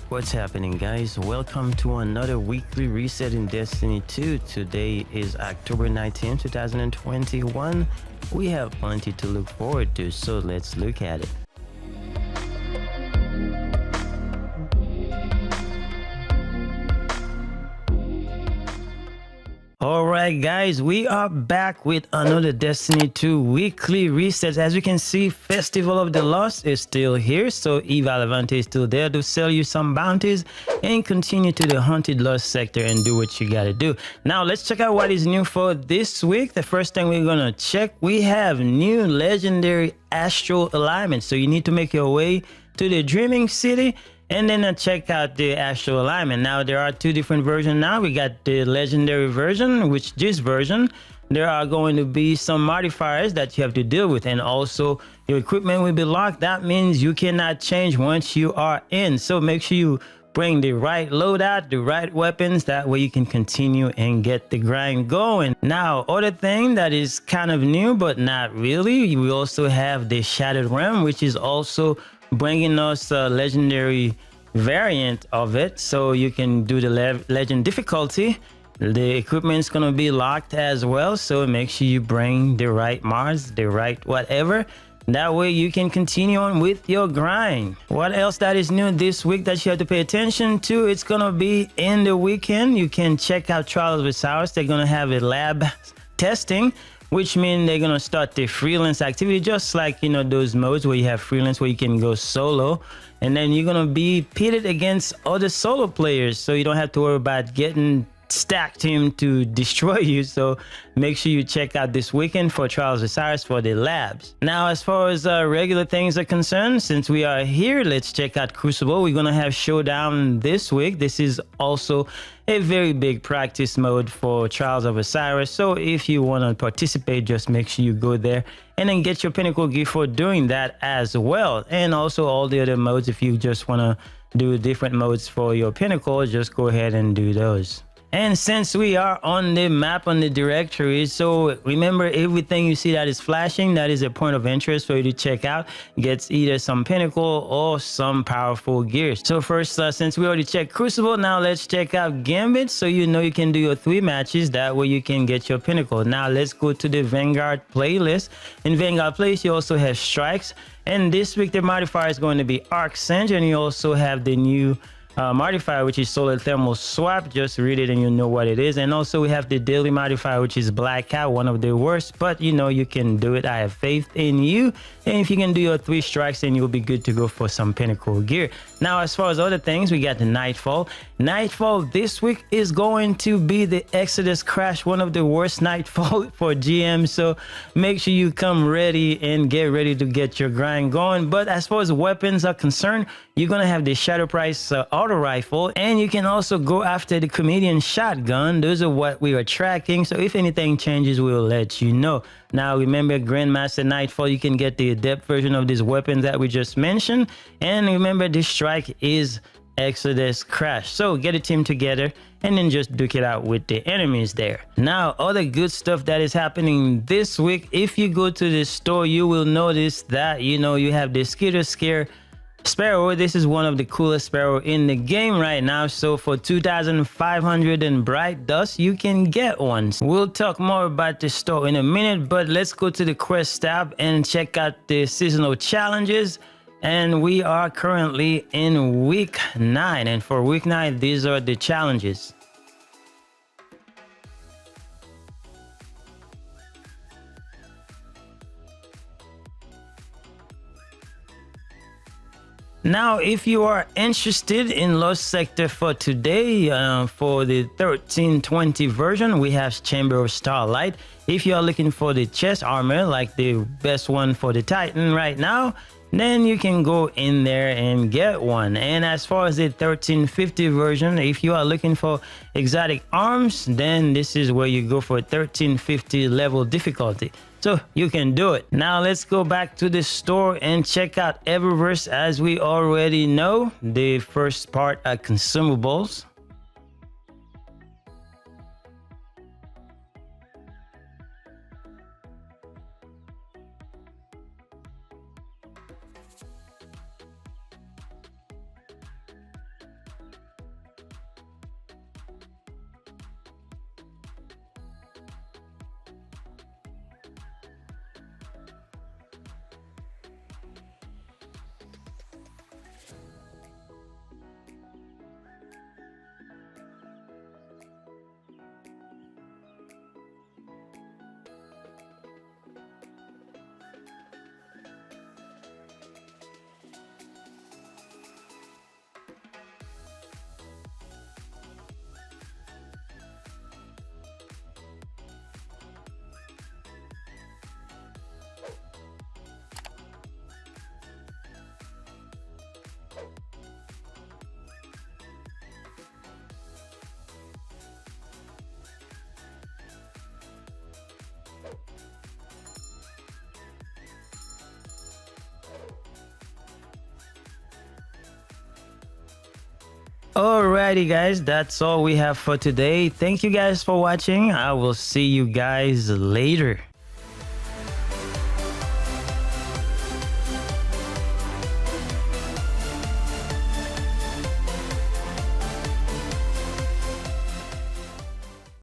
What's happening, guys? Welcome to another weekly reset in Destiny 2. Today is October 19, 2021. We have plenty to look forward to, so let's look at it. Alright guys, we are back with another Destiny 2 weekly reset. As you can see, Festival of the Lost is still here, so Eva Levante is still there to sell you some bounties and continue to the Haunted Lost sector and do what you gotta do. Now let's check out what is new for this week. The first thing we're gonna check, we have new legendary Astral alignment, so you need to make your way to the Dreaming City and then check out the Astral alignment. Now there are two different versions now. We got the legendary version, which this version, there are going to be some modifiers that you have to deal with, and also your equipment will be locked. That means you cannot change once you are in. So make sure you bring the right loadout, the right weapons, that way you can continue and get the grind going. Now, other thing that is kind of new, but not really, we also have the Shattered Realm, which is also bringing us a legendary variant of it, so you can do the legend difficulty. The equipment's gonna be locked as well, so make sure you bring the right Mars, the right whatever. That way you can continue on with your grind. What else that is new this week that you have to pay attention to? It's gonna be in the weekend. You can check out Trials with Cyrus. They're gonna have a lab testing, which means they're gonna start the freelance activity, just like, you know, those modes where you have freelance where you can go solo, and then you're gonna be pitted against other solo players, so you don't have to worry about getting stacked team to destroy you. So make sure you check out this weekend for Trials of Cyrus for the labs. Now, as far as regular things are concerned, since we are here, let's check out Crucible. We're gonna have Showdown this week. This is also a very big practice mode for Trials of Osiris, so if you want to participate, just make sure you go there and then get your pinnacle gear for doing that as well. And also all the other modes, if you just want to do different modes for your pinnacle, just go ahead and do those. And since we are on the map, on the directory, so remember, everything you see that is flashing, that is a point of interest for you to check out. Gets either some pinnacle or some powerful gears. So first, since we already checked Crucible, now let's check out Gambit, so you know you can do your 3 matches. That way you can get your pinnacle. Now let's go to the Vanguard playlist. In Vanguard playlist, you also have strikes, and this week the modifier is going to be Arc Singe, and you also have the new modifier, which is Solar Thermal Swap. Just read it and you know what it is. And also we have the daily modifier, which is Blackout, one of the worst, but you know you can do it. I have faith in you, and if you can do your 3 strikes, then you'll be good to go for some pinnacle gear. Now, as far as other things, we got the Nightfall. Nightfall this week is going to be the Exodus Crash, one of the worst Nightfall for GM, so make sure you come ready and get ready to get your grind going. But as far as weapons are concerned, you're gonna have the Shadow Price auto rifle, and you can also go after the Comedian shotgun. Those are what we are tracking, so if anything changes, we'll let you know. Now remember, Grandmaster Nightfall, you can get the adept version of this weapon that we just mentioned, and remember, this strike is Exodus Crash. So get a team together and then just duke it out with the enemies there. Now, other good stuff that is happening this week, if you go to the store, you will notice that, you know, you have the Skitter Scare Sparrow. This is one of the coolest sparrow in the game right now, so for 2,500 and bright dust you can get one. We'll talk more about the store in a minute, but let's go to the quest tab and check out the seasonal challenges. And we are currently in week 9, and for week 9 these are the challenges. Now, if you are interested in Lost Sector for today, for the 1320 version, we have Chamber of Starlight. If you are looking for the chest armor, like the best one for the Titan right now, then you can go in there and get one. And as far as the 1350 version, if you are looking for exotic arms, then this is where you go for 1350 level difficulty. So you can do it. Now let's go back to the store and check out Eververse. As we already know, the first part are consumables. Alrighty guys, that's all we have for today. Thank you guys for watching. I will see you guys later.